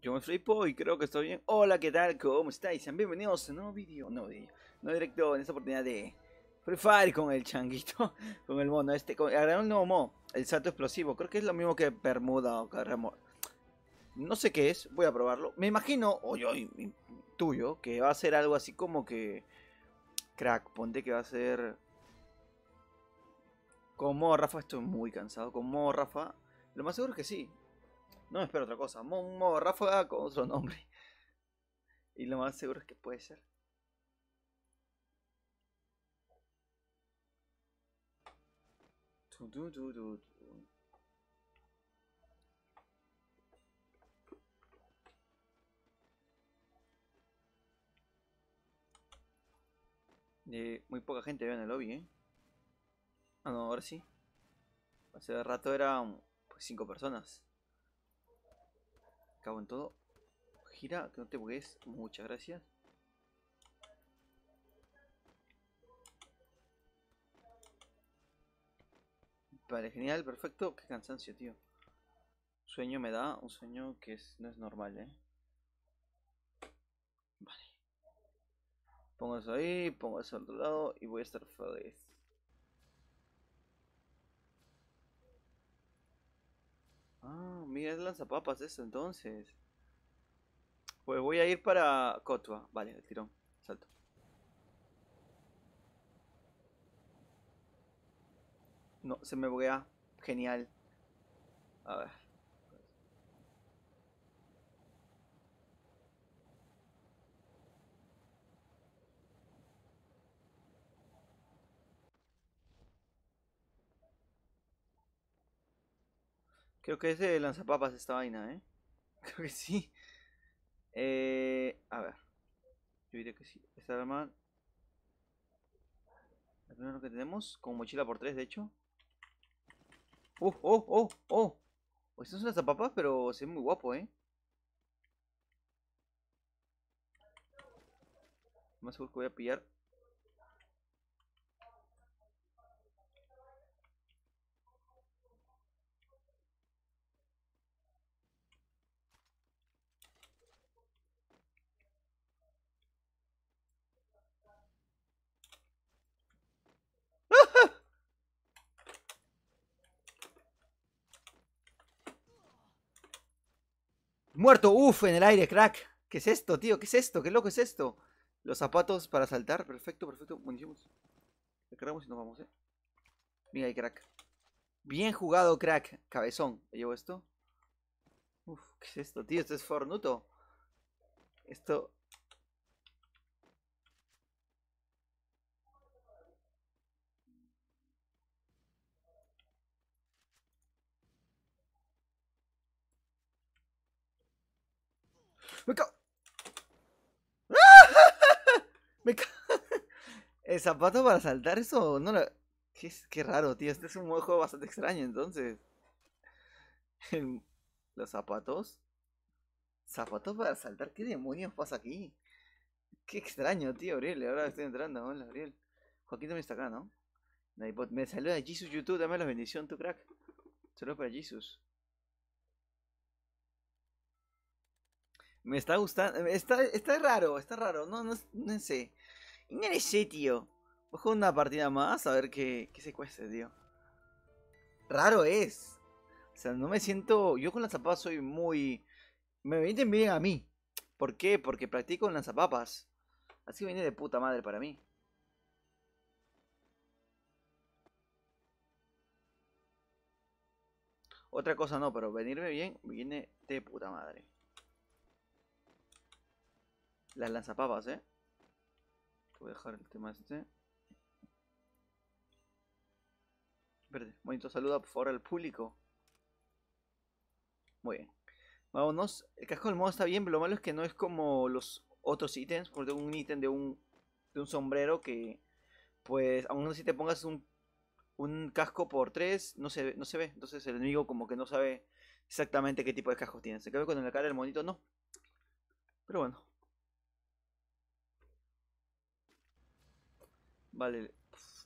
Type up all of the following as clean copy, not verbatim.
Yo me flipo y creo que estoy bien. Hola, ¿qué tal? ¿Cómo estáis? Sean bienvenidos a un nuevo vídeo, no directo en esta oportunidad de Free Fire con el changuito, con el mono agregaron un nuevo modo, el salto explosivo. Creo que es lo mismo que Bermuda o que no sé qué es, voy a probarlo. Me imagino, o yo tuyo, que va a ser algo así como que, crack, ponte que va a ser como Rafa, estoy muy cansado, como Rafa, lo más seguro es que sí. No me espero otra cosa, un modo Ráfaga con otro nombre. Y lo más seguro es que puede ser. Tu, tu, tu, tu, tu. Muy poca gente veo en el lobby, ¿eh? Ah, no, ahora sí. Hace rato eran pues 5 personas. Cago en todo. Gira, que no te bugues. Muchas gracias. Vale, genial, perfecto. Qué cansancio, tío. Sueño me da, un sueño que no es normal, ¿eh? Vale. Pongo eso ahí, pongo eso al otro lado y voy a estar feliz. Ah, mira, es lanzapapas eso entonces. Pues voy a ir para Kotua. Vale, el tirón. Salto. No, se me buguea. Genial. A ver. Creo que es de lanzapapas esta vaina, ¿eh? Creo que sí. A ver. Yo diría que sí. Esta arma. La primera que tenemos. Con mochila por 3 de hecho. Oh, oh, oh! Esto es un lanzapapas, pero se ve muy guapo, ¿eh? Más seguro que voy a pillar. ¡Muerto! ¡Uf! En el aire, crack. ¿Qué es esto, tío? ¿Qué es esto? ¿Qué loco es esto? Los zapatos para saltar. Perfecto, perfecto. Buenísimos. Recargamos y nos vamos, ¿eh? Mira ahí, crack. Bien jugado, crack. Cabezón. ¿Me llevo esto? Uf, ¿qué es esto, tío? Esto es Fornuto. Esto. ¡Me cago! ¡Me cago! ¿El zapato para saltar eso? No lo... Qué raro, tío. Este es un juego bastante extraño, entonces. Los zapatos. ¿Zapatos para saltar? ¿Qué demonios pasa aquí? Qué extraño, tío, Ariel. Ahora estoy entrando. Hola, Ariel. Joaquín también está acá, ¿no? Me saluda Jesus YouTube. Dame la bendición, tu crack. Saludos para Jesus. Me está gustando. Está raro, está raro. No sé. No sé, tío. Voy a jugar una partida más a ver qué se cueste, tío. Raro es. O sea, no me siento. Yo con lanzapapas soy muy. Me vienen bien a mí. ¿Por qué? Porque practico en lanzapapas. Así viene de puta madre para mí. Otra cosa no, pero venirme bien viene de puta madre. Las lanzapapas, ¿eh? Voy a dejar el tema este. Espérate, bonito saludo por favor al público. Muy bien. Vámonos. El casco del modo está bien, pero lo malo es que no es como los otros ítems. Porque tengo un ítem de un sombrero que, pues, aún si te pongas un casco por 3 no se ve. Entonces el enemigo como que no sabe exactamente qué tipo de casco tiene. Se cabe con la cara del monito, no. Pero bueno. Vale.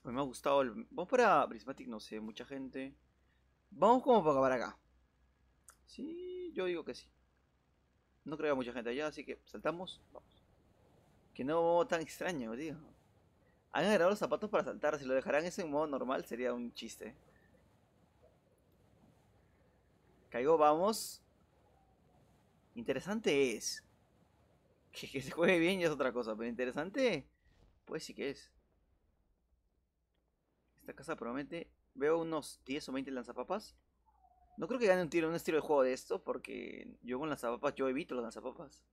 Me ha gustado el... Vamos para Prismatic, no sé, mucha gente. Vamos como para acabar acá. Sí, yo digo que sí. No creo que haya mucha gente allá, así que saltamos. Vamos. Que no tan extraño, tío. Han agarrado los zapatos para saltar. Si lo dejarán eso en modo normal sería un chiste. Caigo, vamos. Interesante es. Que se juegue bien ya es otra cosa, pero interesante, pues sí que es. Esta casa promete. Veo unos 10 o 20 lanzapapas. No creo que gane un estilo de juego de esto, porque yo con lanzapapas, yo evito los lanzapapas.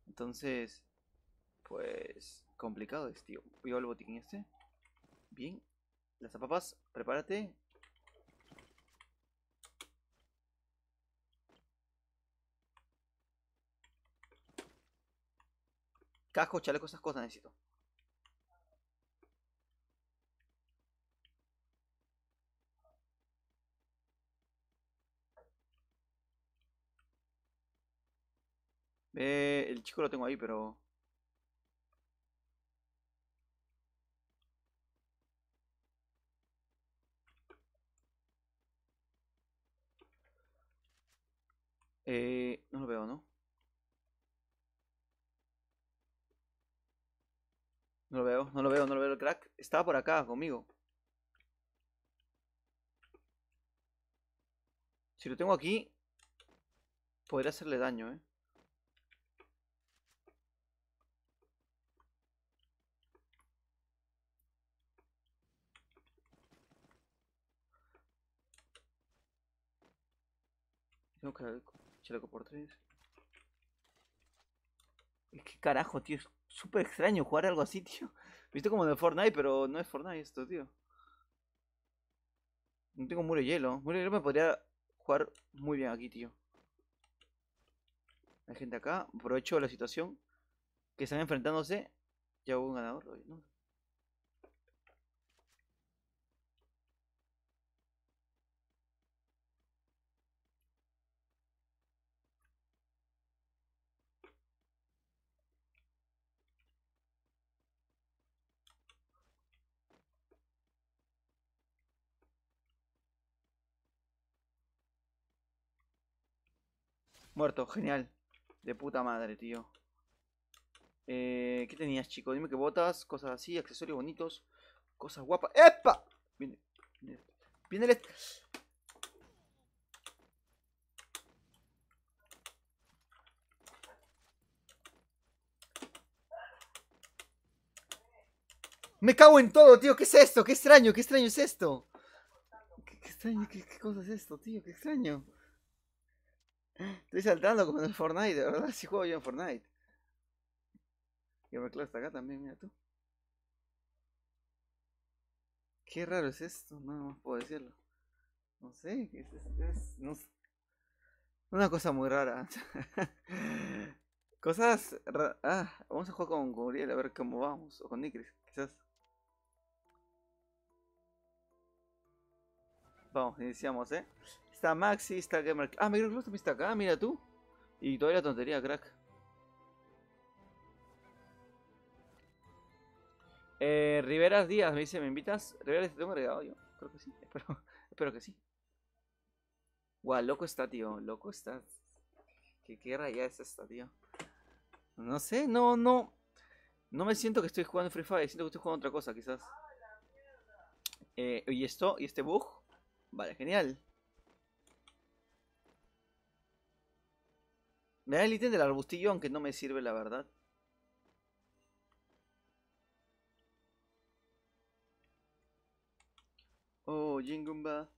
Entonces, pues, complicado es, tío. Voy a el botiquín este. Bien. Lanzapapas, prepárate. Casco, chaleco, esas cosas necesito. El chico lo tengo ahí, pero... no lo veo, ¿no? No lo veo, no lo veo, no lo veo el crack. Estaba por acá conmigo. Si lo tengo aquí, podría hacerle daño, ¿eh? Tengo que chaleco por 3. Es que carajo, tío. Es súper extraño jugar algo así, tío. Visto como de Fortnite, pero no es Fortnite esto, tío. No tengo muro de hielo. Muro de hielo me podría jugar muy bien aquí, tío. Hay gente acá. Aprovecho la situación. Que están enfrentándose. Ya hubo un ganador. ¿No? Muerto, genial. De puta madre, tío. ¿Qué tenías, chico? Dime que botas, cosas así, accesorios bonitos, cosas guapas. ¡Epa! Viene, viene, viene el... Me cago en todo, tío. ¿Qué es esto? ¿Qué extraño? ¿Qué extraño es esto? ¿Qué extraño? ¿Qué cosa es esto, tío? ¿Qué extraño? Estoy saltando como en el Fortnite, de verdad. Si juego yo en Fortnite. Y claro, está acá también, mira tú. Qué raro es esto, no más puedo decirlo. No sé, no sé. Una cosa muy rara. Vamos a jugar con Uriel a ver cómo vamos. O con Nikris, quizás. Vamos, iniciamos, ¿eh? Está Maxi, está Gamer. Ah, Miguel Cruz también está acá, mira tú. Y todavía la tontería, crack. Riveras Díaz me dice, ¿me invitas? Riveras, te tengo agregado yo. Creo que sí, espero que sí. Guau, loco está, tío. Loco está. ¿Qué raya es esta, tío? No sé, no. No me siento que estoy jugando Free Fire, siento que estoy jugando otra cosa, quizás. ¿Y esto? ¿Y este bug? Vale, genial. Me da el ítem del arbustillo, aunque no me sirve, la verdad. Oh, Jingumba.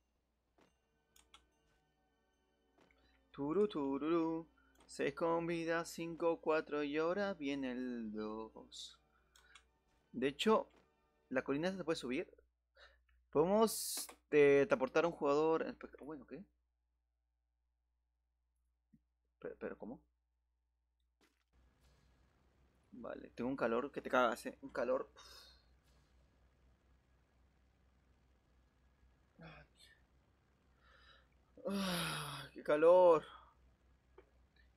Turu, tururu. 6 con vida, 5, 4 y ahora viene el 2. De hecho, la colina se puede subir. Podemos aportar a un jugador. Bueno, ¿qué? Pero ¿cómo? Vale, tengo un calor que te cagas, Un calor. ¡Qué calor!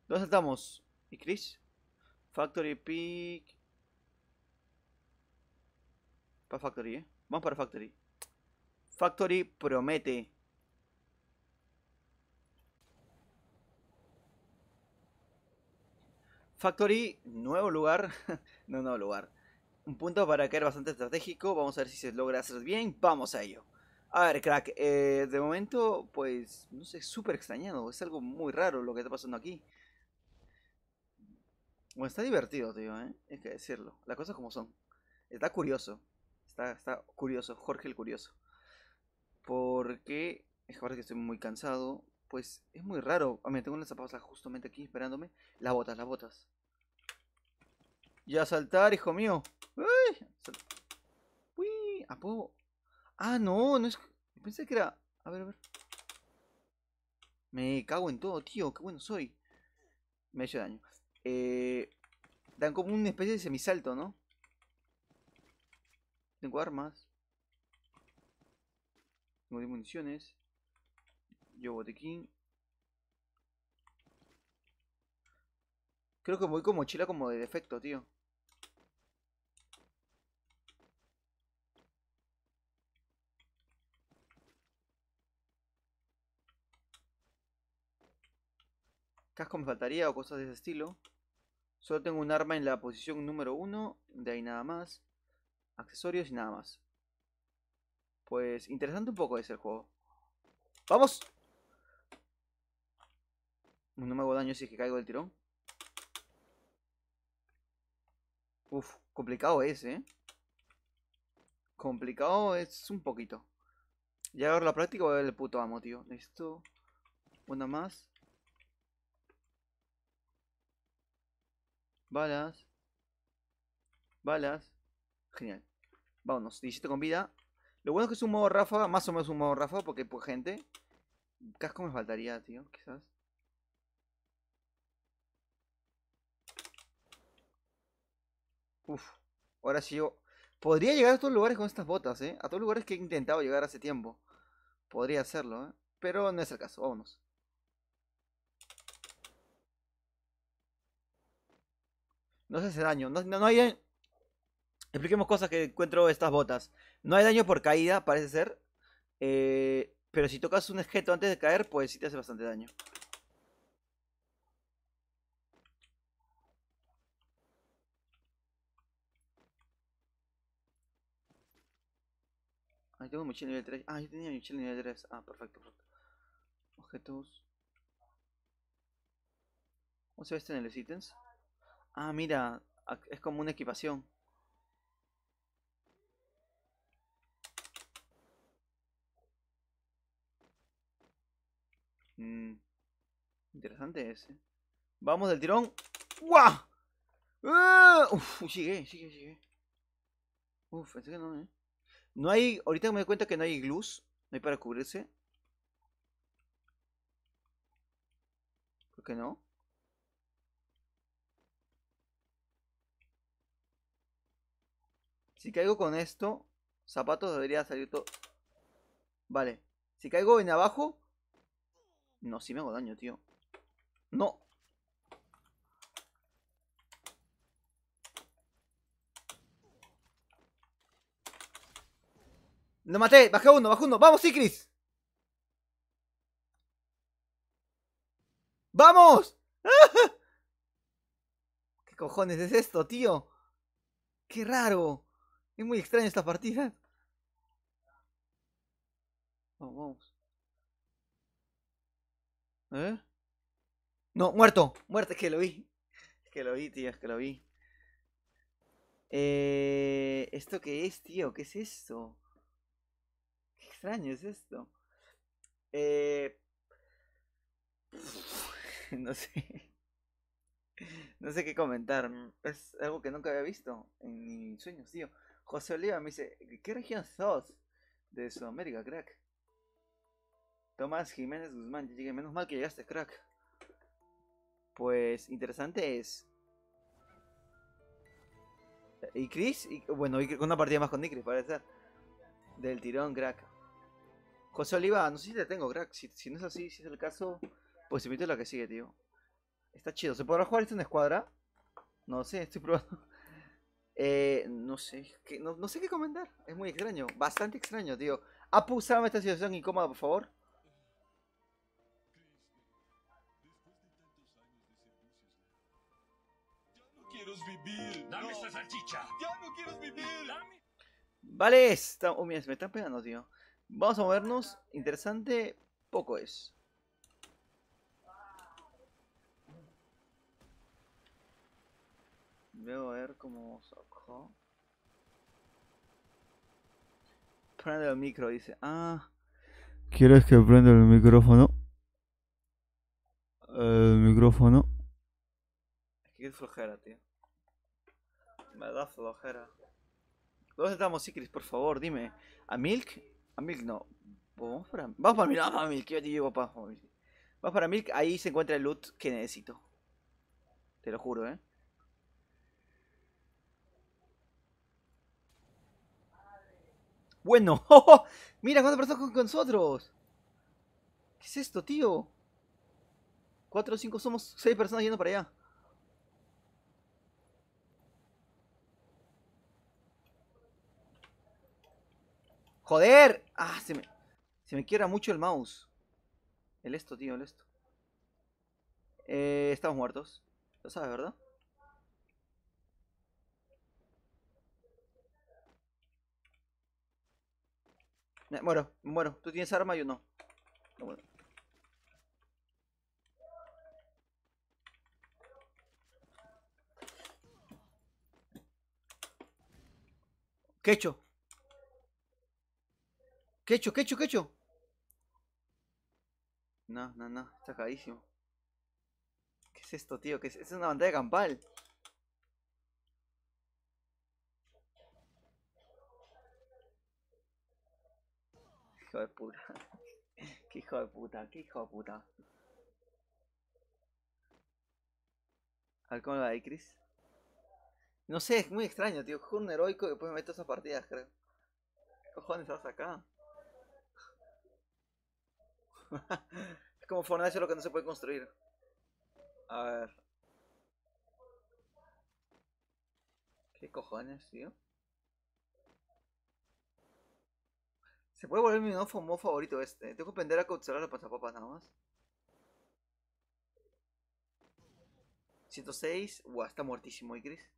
¿Dónde estamos? ¿Y Chris? Factory Peak. Para Factory, Vamos para Factory. Factory promete. Factory, nuevo lugar. No, nuevo lugar. Un punto para caer bastante estratégico. Vamos a ver si se logra hacer bien. Vamos a ello. A ver, crack. De momento, pues, no sé, súper extrañado. Es algo muy raro lo que está pasando aquí. Bueno, está divertido, tío, ¿eh? Hay que decirlo. Las cosas como son. Está curioso. Está curioso. Jorge el curioso. Porque es ahora que estoy muy cansado. Pues es muy raro. Ah, mira, tengo unas zapatas justamente aquí esperándome. Las botas, las botas. Ya saltar, hijo mío. Uy, uy, ¿a poco? Ah, no, no es. Pensé que era. A ver, a ver. Me cago en todo, tío. Qué bueno soy. Me ha hecho daño. Eh, Dan como una especie de semisalto, ¿no? Tengo armas. Tengo municiones. Yo botequín. Creo que voy con mochila como de defecto, tío. Casco me faltaría o cosas de ese estilo. Solo tengo un arma en la posición número 1. De ahí nada más. Accesorios y nada más. Pues interesante un poco es el juego. ¡Vamos! No me hago daño si es que caigo del tirón. Uf, complicado es, ¿eh? Complicado es un poquito. Ya agarro la práctica voy a ver el puto amo, tío. Listo. Una más. Balas. Balas. Genial. Vámonos. 17 con vida. Lo bueno es que es un modo ráfaga. Más o menos un modo ráfaga porque pues gente. Casco me faltaría, tío. Quizás. Uf. Ahora sí yo. Podría llegar a estos lugares con estas botas, ¿eh? A todos lugares que he intentado llegar hace tiempo. Podría hacerlo, ¿eh? Pero no es el caso. Vámonos. No se hace daño. No hay. Expliquemos cosas que encuentro estas botas. No hay daño por caída, parece ser. Pero si tocas un objeto antes de caer, pues sí te hace bastante daño. Ahí tengo mochila nivel 3. Ah, yo tenía mochila nivel 3. Ah, perfecto, perfecto. Objetos. ¿Cómo se ve esto en los ítems? Ah, mira. Es como una equipación. Mm, interesante ese. Vamos del tirón. ¡Guau! Uf, llegué. Uf, pensé que no, eh. No hay. Ahorita me doy cuenta que no hay glus. No hay para cubrirse. ¿Por qué no? Si caigo con esto, zapatos debería salir todo. Vale. Si caigo en abajo. No, si me hago daño, tío. No. Lo maté. Bajé uno, bajé uno. ¡Vamos, Icris! ¡Vamos! ¿Qué cojones es esto, tío? ¡Qué raro! Es muy extraño esta partida. Vamos, vamos. ¿Eh? No, muerto. Muerto, es que lo vi. Es que lo vi, tío, es que lo vi. ¿Esto qué es, tío? ¿Qué es esto? Qué extraño es esto. Eh... No sé. No sé qué comentar. Es algo que nunca había visto en mis sueños, tío. José Oliva me dice, ¿qué región sos? De Sudamérica, crack. Tomás Jiménez Guzmán, ya llegué. Menos mal que llegaste, crack. Pues interesante es. ¿Y Chris? Bueno, una partida más con Chris, parece ser. Del tirón, crack. José Oliva, no sé si te tengo, crack. Si no es así, si es el caso, pues invito a la que sigue, tío. Está chido. ¿Se podrá jugar esto en escuadra? No sé, estoy probando. No sé, no sé qué comentar. Es muy extraño, bastante extraño, tío. Apu, sábame esta situación incómoda, por favor. vivir. Dame esa salchicha. Ya no quieres vivir. Dame. Vale, mira, se me están pegando, tío. Vamos a movernos. Interesante, poco es. Veo a ver cómo saco. Prende el micro, dice. Ah. ¿Quieres que prenda el micrófono? El micrófono. Es que es flojera, tío. Me da flojera. ¿Dónde estamos, Secris? Por favor, dime. ¿A Milk? A Milk no. Vamos para Milk. Vamos para Milk. Yo te llevo para Milk. Vamos para Milk. Ahí se encuentra el loot que necesito. Te lo juro, ¿eh? Bueno. Mira cuántas personas con nosotros. ¿Qué es esto, tío? 4 o 5 somos 6 personas yendo para allá. ¡Joder! Ah, se me quiebra mucho el mouse. El esto, tío, el esto. Estamos muertos. Lo sabes, ¿verdad? Muero, muero. ¿Tú tienes arma? Yo no. No, bueno. ¿Qué he hecho? ¿Qué he hecho? ¿Qué he hecho? ¿Qué he hecho? No, no, no. Está cagadísimo. ¿Qué es esto, tío? ¿Qué es una pantalla campal? Hijo de puta. Qué hijo de puta. Qué hijo de puta. A ver cómo lo va ahí, Chris. No sé, es muy extraño, tío. Cojo un heroico y después me meto a esas partidas, creo. ¿Qué cojones vas acá? Es como Fortnite, lo que no se puede construir. A ver. ¿Qué cojones, tío? Se puede volver mi nuevo modo favorito este. Tengo que aprender a controlar las pasapapas nada más. 106. Buah, está muertísimo, ¿y Chris?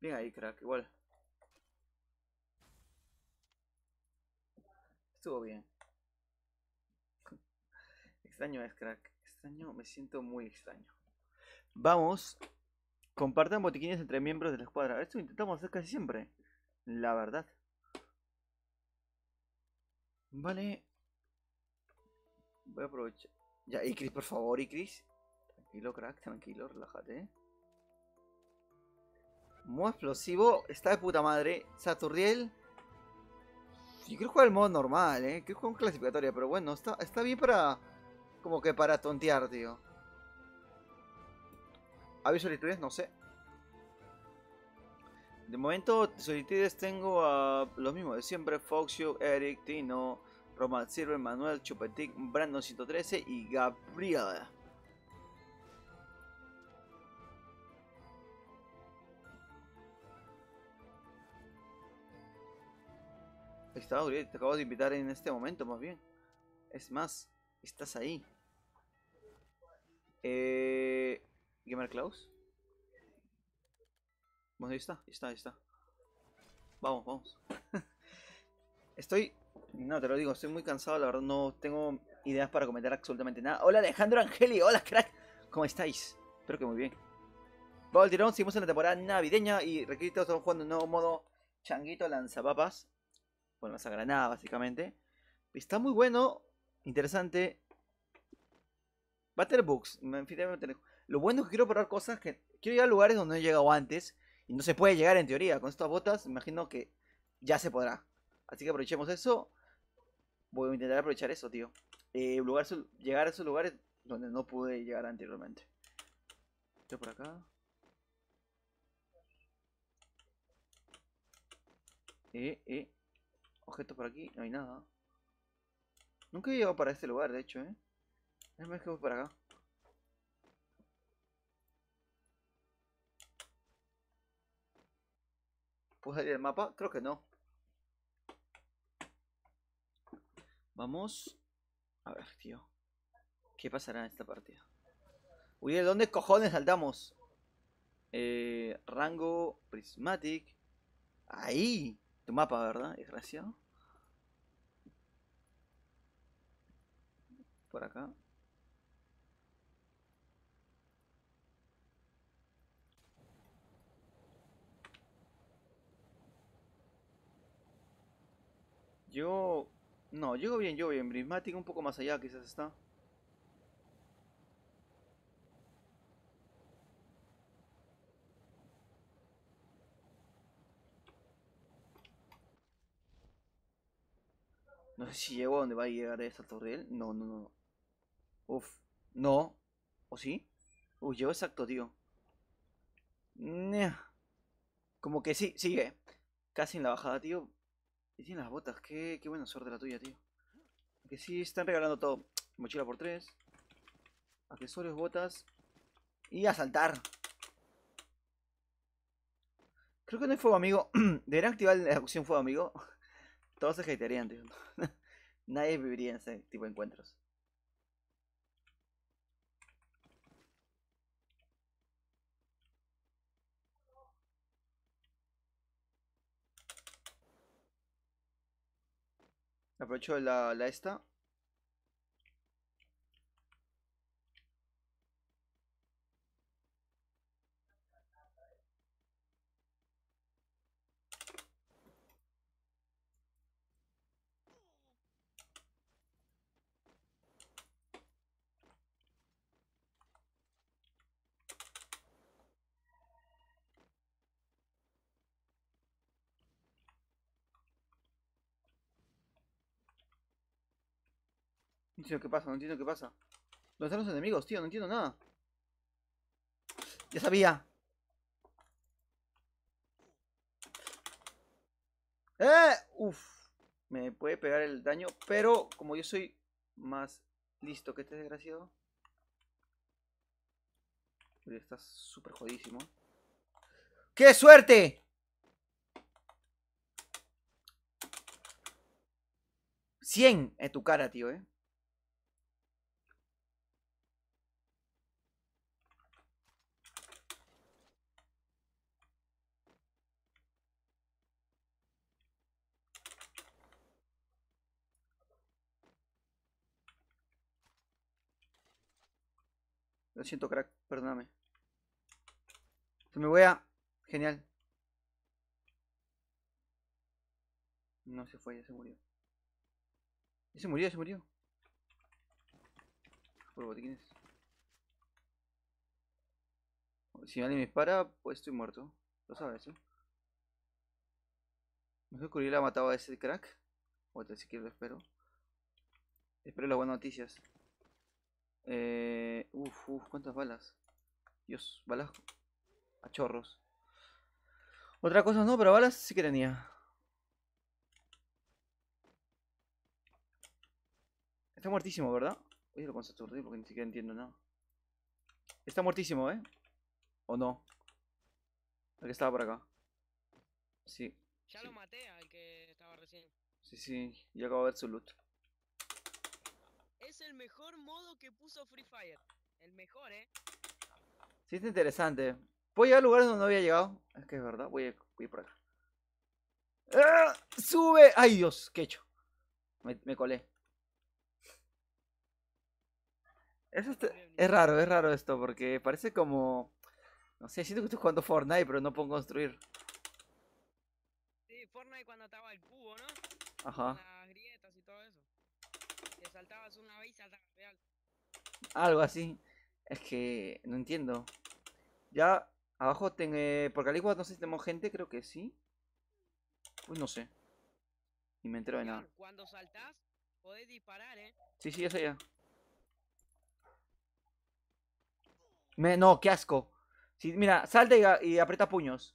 Bien ahí, crack. Igual. Estuvo bien. Extraño es, crack. Extraño, me siento muy extraño. Vamos. Compartan botiquines entre miembros de la escuadra. Esto lo intentamos hacer casi siempre. La verdad. Vale. Voy a aprovechar. Ya, Icris, por favor, Icris. Tranquilo, crack, tranquilo, relájate. Modo explosivo, está de puta madre. Saturriel. Yo quiero jugar el modo normal, quiero jugar un clasificatoria, pero bueno, está bien para. Como que para tontear, tío. ¿Había solicitudes? No sé. De momento, solicitudes tengo a los mismos de siempre: Foxio, Eric, Tino, Roman Silver, Manuel, Chupetic, Brandon 113 y Gabriela. Ahí está, Uriel, te acabo de invitar en este momento, más bien. Es más, estás ahí. Gamer Klaus. Bueno, ahí está, ahí está, ahí está. Vamos, vamos. Estoy. No, te lo digo, estoy muy cansado, la verdad no tengo ideas para comentar absolutamente nada. Hola Alejandro Angeli, hola crack. ¿Cómo estáis? Espero que muy bien. Vamos al tirón, seguimos en la temporada navideña y requisito, estamos jugando un nuevo modo changuito lanzapapas. Bueno, lanzagranada básicamente. Está muy bueno, interesante. Va a tener bugs, en fin, va a tener. Lo bueno es que quiero probar cosas que. Quiero llegar a lugares donde no he llegado antes. Y no se puede llegar en teoría. Con estas botas, me imagino que ya se podrá. Así que aprovechemos eso. Voy a intentar aprovechar eso, tío. Llegar a esos lugares donde no pude llegar anteriormente. Estoy por acá. Objeto por aquí, no hay nada. Nunca he llegado para este lugar, de hecho, Es más que voy para acá. ¿Puedo salir del mapa? Creo que no. Vamos. A ver, tío. ¿Qué pasará en esta partida? Uy, ¿de dónde cojones saltamos? Rango Prismatic. Ahí. Tu mapa, ¿verdad? Desgraciado. Por acá. Yo... No, llego bien, yo bien. Prismatic un poco más allá quizás está. No sé si llego a donde va a llegar esta torre. No, no, no. Uf. No. ¿O sí? Uy, llevo exacto, tío. Nea. Como que sí, sigue. Casi en la bajada, tío. Y tiene las botas. Qué buena suerte la tuya, tío. Que sí, están regalando todo. Mochila por 3. Accesorios, botas. Y a saltar. Creo que no hay fuego amigo. Deberían activar la opción fuego amigo. Todos se hatearían, tío. Nadie viviría en ese tipo de encuentros. Aprovecho la esta. No entiendo qué pasa, no entiendo qué pasa. ¿Dónde están los enemigos, tío? No entiendo nada. Ya sabía. ¡Eh! Uf. Me puede pegar el daño, pero como yo soy más listo que este desgraciado. Uy, estás súper jodísimo. ¡Qué suerte! 100 en tu cara, tío, Lo siento, crack, perdóname. Se me voy a... Genial. No se fue, ya se murió. Ya se murió, ya se murió. Por botiquines. Si alguien me dispara, pues estoy muerto. Lo sabes, ¿eh? No sé si la matado a ese crack. O te siquiera lo espero. Espero las buenas noticias. ¿Cuántas balas? Dios, balas a chorros. Otra cosa no, pero balas sí que tenía. Está muertísimo, ¿verdad? Oye, lo con Saturday porque ni siquiera entiendo nada. Está muertísimo, ¿eh? ¿O no? El que estaba por acá. Sí. Ya Sí, lo maté al que estaba recién. sí, sí. Yo acabo de ver su loot. Es el mejor modo que puso Free Fire. El mejor, Sí, está interesante. ¿Puedo llegar a lugares donde no había llegado? Es que es verdad, voy por acá. ¡Ah! ¡Sube! ¡Ay, Dios! ¿Qué he hecho? Me colé. Es raro esto, porque parece como... No sé, siento que estoy jugando Fortnite, pero no puedo construir. Sí, Fortnite cuando estaba el cubo, ¿no? Con Ajá. las grietas y todo eso. Que saltabas una vez y saltabas real. Algo así. Es que no entiendo. Ya abajo tengo... Porque al igual no sé si tenemos gente, creo que sí. Pues no sé. Ni me entero de nada. Leon, cuando saltás, podés disparar, Sí, sí, eso ya. No, qué asco. Sí, mira, salta y aprieta puños.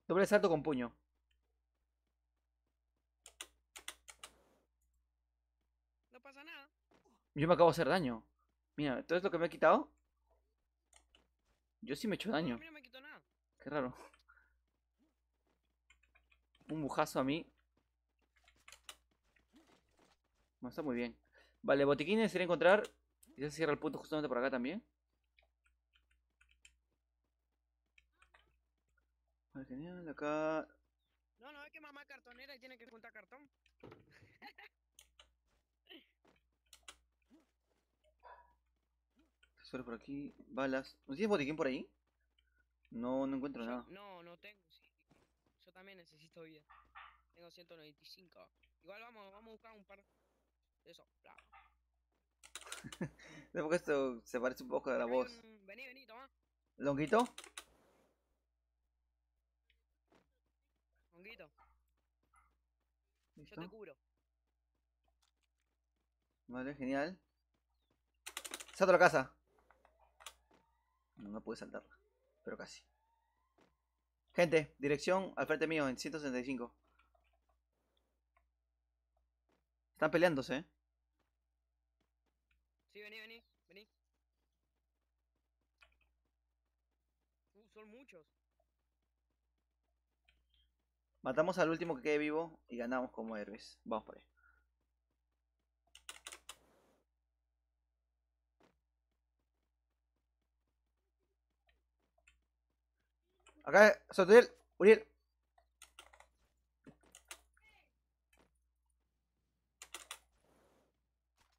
Doble salto con puño. No pasa nada. Yo me acabo de hacer daño. Mira, todo esto que me he quitado. Yo sí me he hecho No, a daño. mí no me quitó nada. Qué raro. Un bujazo a mí. No está muy bien. Vale, botiquines sería encontrar. Ya se cierra el punto justamente por acá también. Vale, genial, acá. No, no, es que mamá es cartonera y tiene que juntar cartón. Tesoro por aquí. Balas. ¿No tienes botiquín por ahí? No, no encuentro nada. No, no tengo, sí. Yo también necesito vida. Tengo 195. Igual vamos a buscar un par de esos. Bla. Porque esto se parece un poco a la Acá hay voz. Vení, vení, toma. ¿Longuito? Honguito, yo te Listo. cubro. Vale, genial. Salto a la casa. No, no pude saltarla. Pero casi. Gente, dirección al frente mío en 165. Están peleándose, ¿eh? Sí, vení, vení, vení. Son muchos. Matamos al último que quede vivo y ganamos como héroes. Vamos por ahí. Acá, Sotiel, Uriel.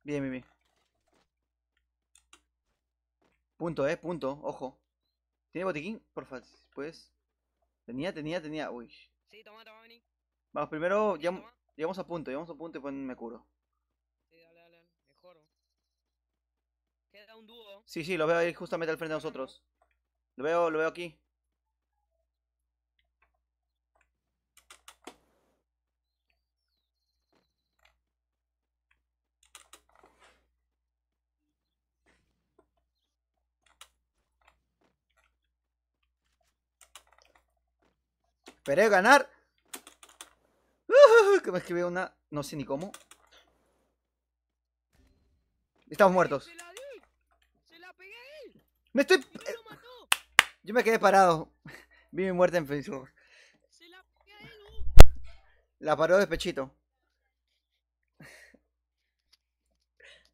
Bien, bien, bien. Punto, punto, ojo. ¿Tiene botiquín? Porfa, pues. Tenía. Uy. Sí, toma, toma, vení. Vamos, primero Vení, toma. llegamos a punto y pues me curo. Sí, dale, dale, dale. Mejor. Queda un dúo. Sí, sí, lo veo ahí justamente al frente de Ganamos. nosotros. Lo veo aquí. Esperé ganar. Que me escribió una. No sé ni cómo. Estamos muertos. ¡Se la di! ¡Se la pegué a él! Me estoy. ¡Y no lo mató! Yo me quedé parado. Vi mi muerte en Facebook. ¡Se la pegué a él! La paró de pechito.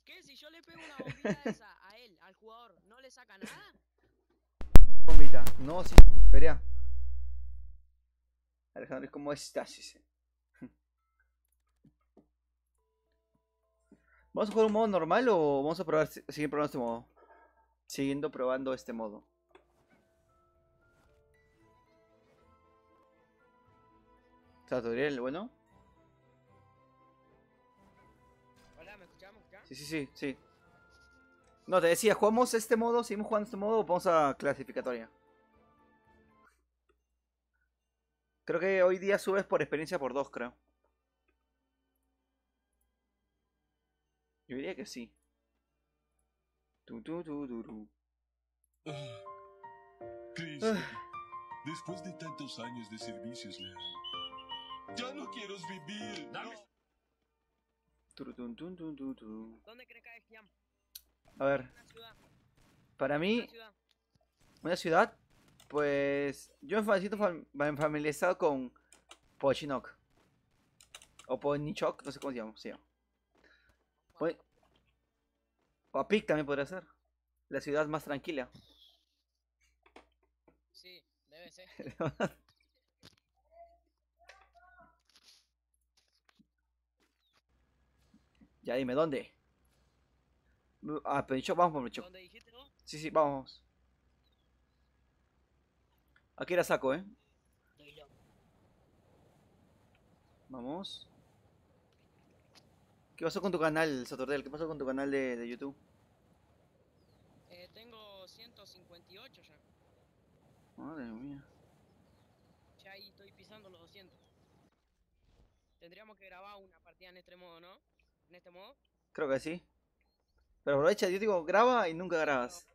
¿Qué? Si yo le pego una bombita esa a él, al jugador, ¿no le saca nada? Bombita. No, sí, debería. Alejandro, ¿cómo estás? Dice. ¿Vamos a jugar un modo normal o vamos a probar, seguir probando este modo? Siguiendo probando este modo. Tutorial, bueno. Hola, ¿me escuchás? ¿Me escuchás? Sí. No, te decía, ¿jugamos este modo? ¿Seguimos jugando este modo o vamos a clasificatoria? Creo que hoy día subes por experiencia por 2, creo. Yo diría que sí. Cristian, después de tantos años de servicios leal, ya no quiero vivir. ¿Dónde crees que es Giam? A ver, Una ciudad. para mí, Una ciudad. una ciudad, pues yo me siento familiarizado con Pochinok. O Ponichok, no sé cómo se llama. Sí. O Apik también podría ser. La ciudad más tranquila. Sí, debe ser. Ya dime, ¿dónde? Ah, Ponichok, vamos por Ponichok. ¿Dónde dijiste vos? Sí, vamos. Aquí la saco, ¿eh? Estoy loco. Vamos. ¿Qué pasó con tu canal, Sotordel? ¿Qué pasó con tu canal de YouTube? Tengo 158 ya. Madre mía. Ya ahí estoy pisando los 200. Tendríamos que grabar una partida en este modo, ¿no? En este modo. Creo que sí. Pero aprovecha, yo digo, graba y nunca grabas.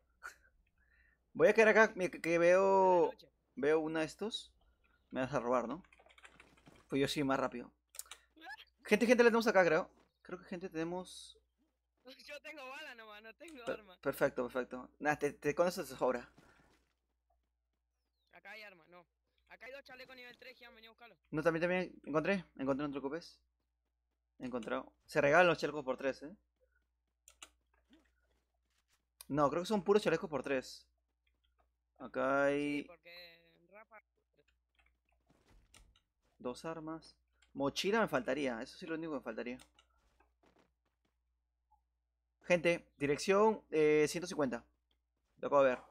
Voy a quedar acá, mira, que De la veo noche. uno de estos. Me vas a robar, ¿no? Pues yo sí, más rápido. Gente le tenemos acá, creo. Creo que gente tenemos... Yo tengo bala nomás, no tengo arma. Perfecto. Nada, con eso se sobra. Acá hay arma, no. Acá hay 2 chalecos nivel 3 que han venido a buscarlo. No, también encontré, no te preocupes. He encontrado. Se regalan los chalecos por 3, ¿eh? No, creo que son puros chalecos por 3. Acá Sí, hay porque Rafa. 2 armas. Mochila me faltaría. Eso sí es lo único que me faltaría. Gente, dirección 150. Lo acabo de ver.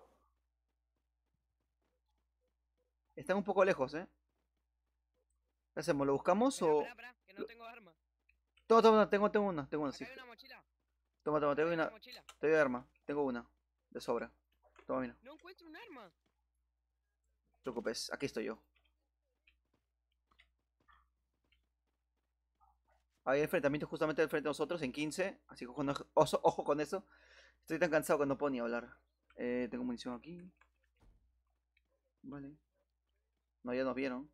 Están un poco lejos, ¿eh? ¿Qué hacemos? ¿Lo buscamos Espera, o...? espera, espera, que no tengo arma. Toma, toma, tengo una, sí. Acá hay una mochila. Toma, toma, te Acá doy hay una una, mochila. te doy arma. Tengo una, de sobra. Toma, mira. No encuentro un arma. No te preocupes, aquí estoy yo. Hay enfrentamiento justamente al frente de nosotros en 15. Así que ojo con eso. Estoy tan cansado que no puedo ni hablar. Tengo munición aquí. Vale. No, ya nos vieron.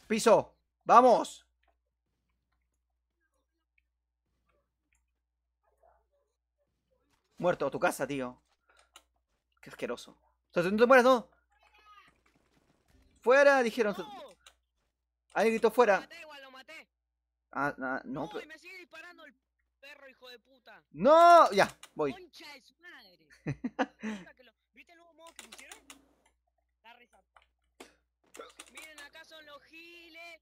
¡Piso! ¡Vamos! Muerto, a tu casa, tío. Qué asqueroso. O sea, no te mueras, no. Fuera, dijeron. ¡No! Alguien gritó Lo fuera. maté, igual lo maté. No, No, pero... y me sigue disparando el perro, hijo de puta. ¡No! Ya, voy. Concha de su madre. Puta que ¿Viste el nuevo modo que pusieron? La risa. Miren, acá son los giles.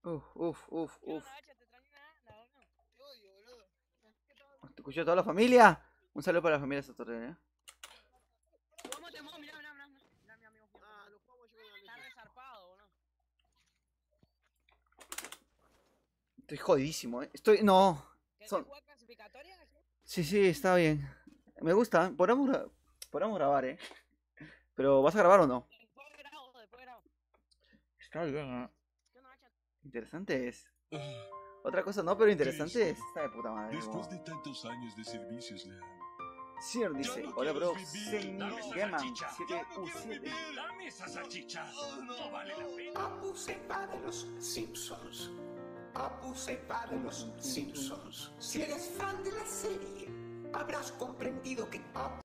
Uf. ¿Qué onda, Hacha? ¿Te extrañé nada, o no? Te odio, boludo. ¿Te escuchó toda la familia? Un saludo para la familia de Saturday, ¿eh? Jugamos de modo, mirá, mi amigo. Ah, lo jugamos yo con la Está leche. resarpado, boludo. Estoy jodidísimo, ¿eh? No. ¿Que Son... se juega clasificatoria? Sí, está bien. Me gusta. Podemos grabar, ¿eh? Pero, ¿vas a grabar o no? Después grabo. Está bien, ¿eh? ¿Qué onda, Hacha? Interesante es. Ah, Otra cosa no, pero interesante Triste. es. Está de puta madre. después ¿no? de tantos años de servicios, Leal. Sir dice, no hola bro, quieres vivir. Zen Dame esa Geman salchicha. Ya no quiero 7U7. vivir. Dame esa salchicha. No vale la pena. Apu se va de los Simpsons. Apu se va de los Simpsons. Si eres fan de la serie, habrás comprendido que Apu